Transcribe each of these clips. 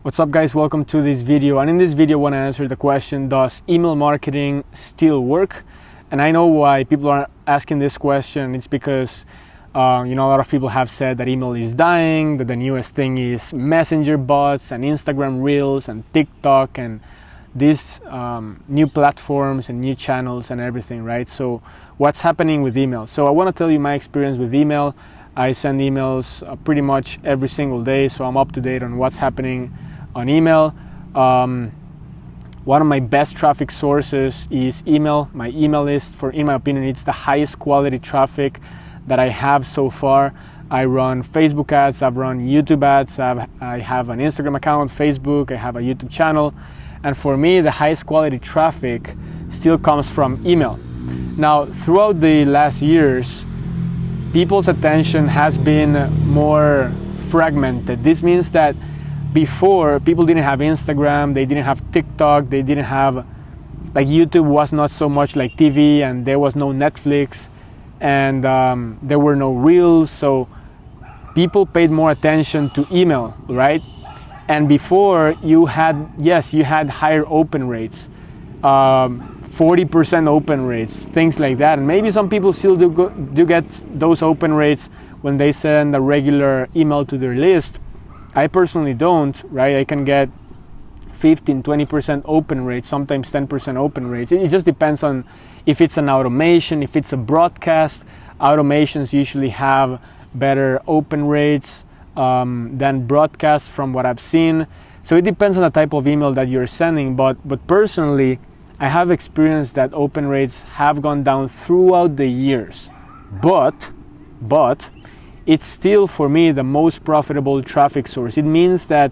What's up guys, welcome to this video, and in this video I want to answer the question, does email marketing still work? And I know why people are asking this question. It's because a lot of people have said that email is dying, that the newest thing is messenger bots and Instagram Reels and TikTok and these new platforms and new channels and everything, right? So what's happening with email? So I want to tell you my experience with email. I send emails pretty much every single day, so I'm up to date on what's happening on email. One of my best traffic sources is email. My email list, in my opinion, it's the highest quality traffic that I have so far. I run Facebook ads, I've run YouTube ads, I have an Instagram account, Facebook, I have a YouTube channel. And for me, the highest quality traffic still comes from email. Now, throughout the last years, people's attention has been more fragmented. This means that before, people didn't have Instagram, they didn't have TikTok, they didn't have, like, YouTube was not so much like TV, and there was no Netflix, and there were no Reels, so people paid more attention to email, right? And before, you had higher open rates, 40% open rates, things like that. And maybe some people still do get those open rates when they send a regular email to their list. I personally don't, right? I can get 15, 20% open rates, sometimes 10% open rates. It just depends on if it's an automation, if it's a broadcast. Automations usually have better open rates than broadcasts from what I've seen. So it depends on the type of email that you're sending. But personally, I have experienced that open rates have gone down throughout the years. But it's still, for me, the most profitable traffic source. It means that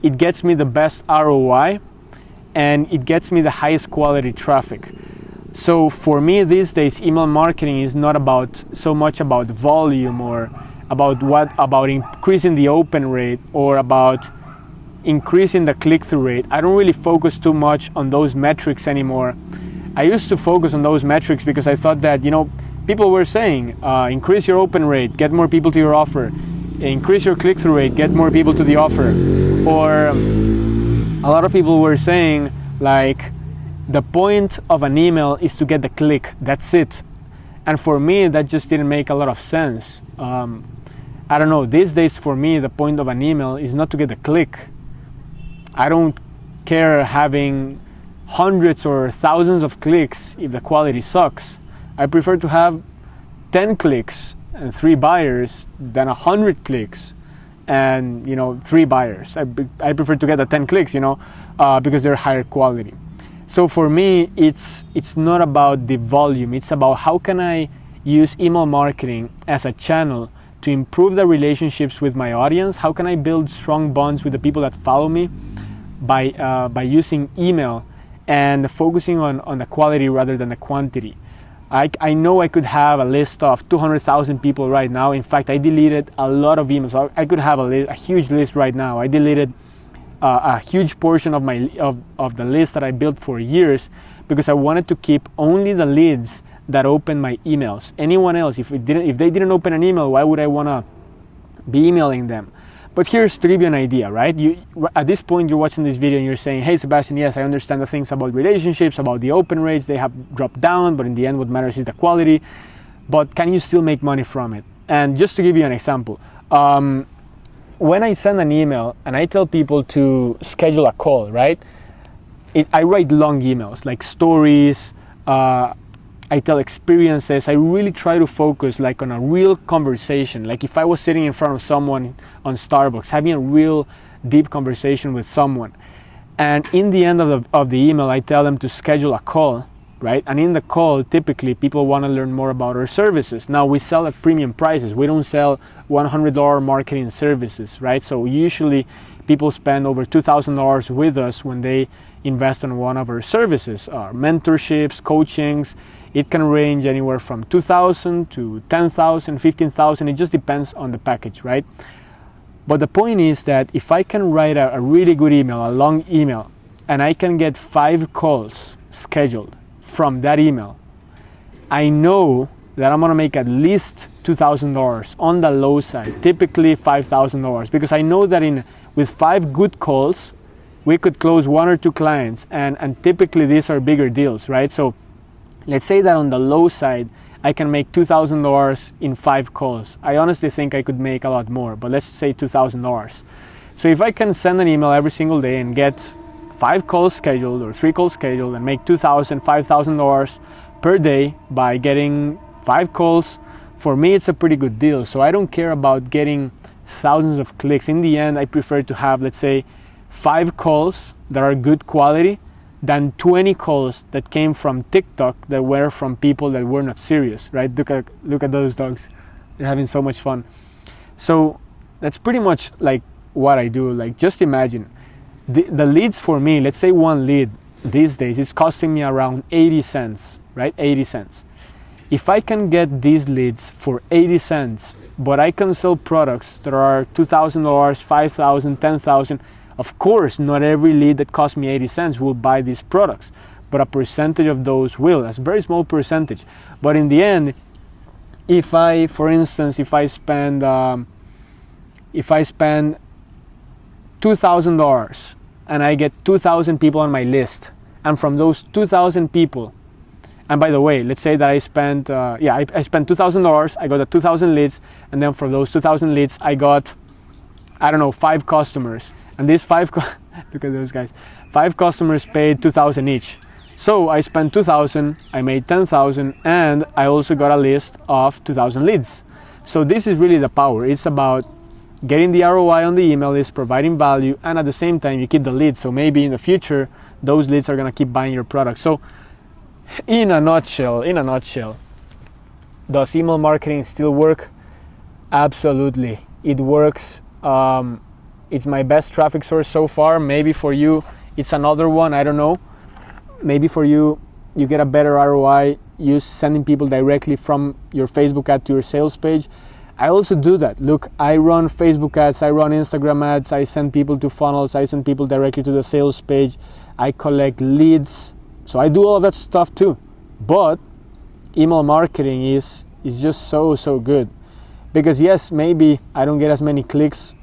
it gets me the best ROI and it gets me the highest quality traffic. So for me these days, email marketing is not so much about volume or about increasing the open rate or about increasing the click-through rate. I don't really focus too much on those metrics anymore. I used to focus on those metrics because I thought that, people were saying, increase your open rate, get more people to your offer. Increase your click-through rate, get more people to the offer. Or a lot of people were saying, like, the point of an email is to get the click, that's it. And for me, that just didn't make a lot of sense. I don't know, these days for me, the point of an email is not to get the click. I don't care having hundreds or thousands of clicks if the quality sucks. I prefer to have 10 clicks and 3 buyers than 100 clicks and 3 buyers. I prefer to get the 10 clicks, because they're higher quality. So for me, it's not about the volume. It's about how can I use email marketing as a channel to improve the relationships with my audience. How can I build strong bonds with the people that follow me by using email and focusing on the quality rather than the quantity. I know I could have a list of 200,000 people right now. In fact, I deleted a lot of emails. I could have a huge list right now. I deleted a huge portion of the list that I built for years because I wanted to keep only the leads that open my emails. Anyone else, if they didn't open an email, why would I want to be emailing them? But here's to give you an idea, right? At this point, you're watching this video and you're saying, hey, Sebastian, yes, I understand the things about relationships, about the open rates. They have dropped down, but in the end, what matters is the quality. But can you still make money from it? And just to give you an example, when I send an email and I tell people to schedule a call, right? I write long emails, like stories, I tell experiences. I really try to focus like on a real conversation. Like if I was sitting in front of someone on Starbucks, having a real deep conversation with someone. And in the end of the email, I tell them to schedule a call, right? And in the call, typically people want to learn more about our services. Now we sell at premium prices. We don't sell $100 marketing services, right? So usually people spend over $2,000 with us when they invest in one of our services, our mentorships, coachings. It can range anywhere from $2,000 to $10,000, $15,000. It just depends on the package, right? But the point is that if I can write a really good email, a long email, and I can get 5 calls scheduled from that email, I know that I'm gonna make at least $2,000 on the low side, typically $5,000, because I know that with 5 good calls, we could close 1 or 2 clients, and typically these are bigger deals, right? So let's say that on the low side, I can make $2,000 in 5 calls. I honestly think I could make a lot more, but let's say $2,000. So if I can send an email every single day and get 5 calls scheduled or 3 calls scheduled and make $2,000, $5,000 per day by getting 5 calls, for me it's a pretty good deal. So I don't care about getting thousands of clicks. In the end, I prefer to have, let's say, 5 calls that are good quality than 20 calls that came from TikTok that were from people that were not serious, right? Look at those dogs. They're having so much fun. So that's pretty much like what I do. Like, just imagine the leads for me, let's say 1 lead these days is costing me around 80 cents, right? 80 cents. If I can get these leads for 80 cents, but I can sell products that are $2,000, $5,000, $10,000, of course, not every lead that costs me 80 cents will buy these products, but a percentage of those will. That's a very small percentage. But in the end, if I, for instance, if I spend $2,000 and I get 2,000 people on my list, and from those 2,000 people, and by the way, let's say that I spent I spent $2,000, I got the 2,000 leads, and then for those 2,000 leads, I got, I don't know, 5 customers. And these 5, look at those guys, 5 customers paid 2,000 each. So I spent 2,000, I made 10,000, and I also got a list of 2,000 leads. So this is really the power. It's about getting the ROI on the email list, providing value, and at the same time you keep the leads. So maybe in the future, those leads are gonna keep buying your product. So in a nutshell, does email marketing still work? Absolutely, it works. It's my best traffic source so far. Maybe for you, it's another one, I don't know. Maybe for you, you get a better ROI use sending people directly from your Facebook ad to your sales page. I also do that. Look, I run Facebook ads, I run Instagram ads, I send people to funnels, I send people directly to the sales page, I collect leads. So I do all of that stuff too. But email marketing is just so good. Because yes, maybe I don't get as many clicks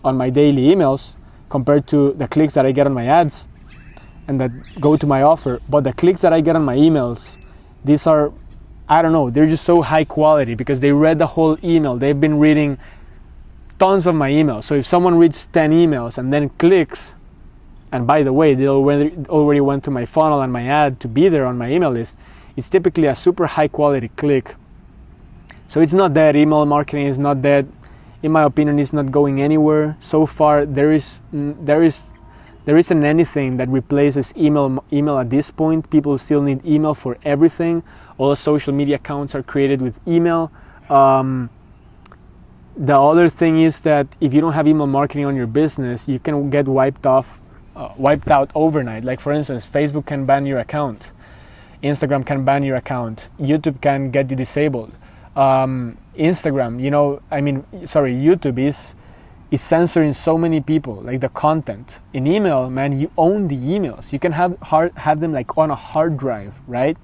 on my daily emails compared to the clicks that I get on my ads and that go to my offer, but the clicks that I get on my emails, these are, I don't know, they're just so high quality because they read the whole email. They've been reading tons of my emails. So if someone reads 10 emails and then clicks, and by the way, they already went to my funnel and my ad to be there on my email list, it's typically a super high quality click. So it's not dead. Email marketing is not dead. In my opinion, it's not going anywhere. So far, there isn't anything that replaces email at this point. People still need email for everything. All the social media accounts are created with email. The other thing is that if you don't have email marketing on your business, you can get wiped out overnight. Like for instance, Facebook can ban your account. Instagram can ban your account. YouTube can get you disabled. Instagram, YouTube is censoring so many people, like the content. In email, man, you own the emails. You can have them like on a hard drive, right?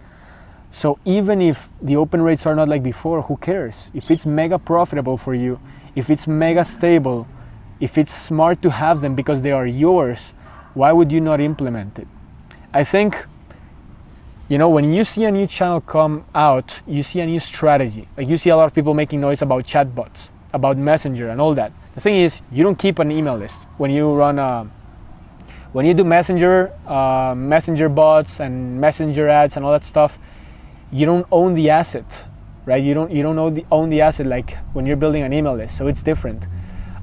So even if the open rates are not like before, who cares? If it's mega profitable for you, if it's mega stable, if it's smart to have them because they are yours, why would you not implement it? I think, when you see a new channel come out, you see a new strategy. Like you see a lot of people making noise about chatbots, about Messenger and all that. The thing is, you don't keep an email list. When you do Messenger bots and Messenger ads and all that stuff, you don't own the asset, right? You don't own the asset like when you're building an email list. So it's different.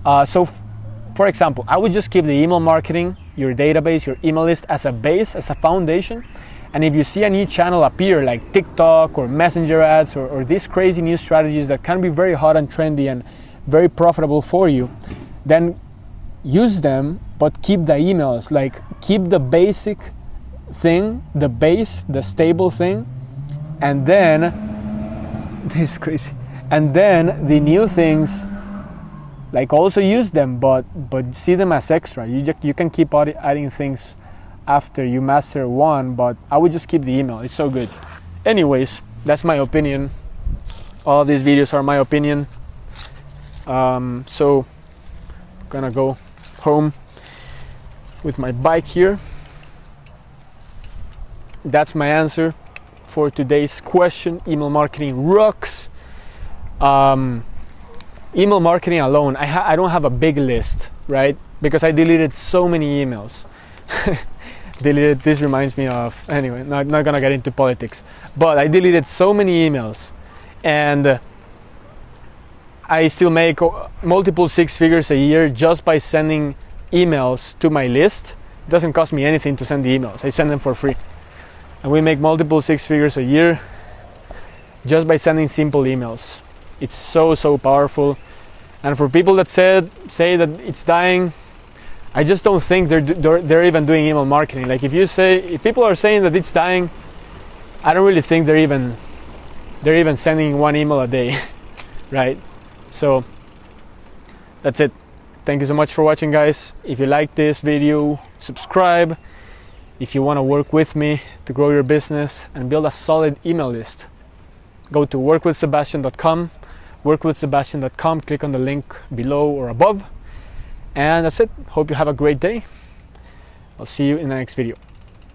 For example, I would just keep the email marketing, your database, your email list as a base, as a foundation. And if you see a new channel appear like TikTok or Messenger ads or these crazy new strategies that can be very hot and trendy and very profitable for you, then use them, but keep the emails. Like keep the basic thing, the base, the stable thing, and then this is crazy. And then the new things, like also use them, but see them as extra. You can keep adding things after you master one, but I would just keep the email. It's so good. Anyways, that's my opinion. All of these videos are my opinion. So I'm gonna go home with my bike here. That's my answer for today's question. Email marketing rocks. Email marketing alone, I don't have a big list, right? Because I deleted so many emails. This reminds me of, anyway, not gonna get into politics, but I deleted so many emails, and I still make multiple six figures a year just by sending emails to my list. It doesn't cost me anything to send the emails. I send them for free, and we make multiple six figures a year just by sending simple emails. It's so powerful. And for people that say that it's dying, I just don't think they're even doing email marketing. Like if people are saying that it's dying, I don't really think they're even sending one email a day, right? So that's it. Thank you so much for watching, guys. If you like this video, subscribe. If you want to work with me to grow your business and build a solid email list, go to workwithsebastian.com. workwithsebastian.com, click on the link below or above, and that's it. Hope you have a great day. I'll see you in the next video.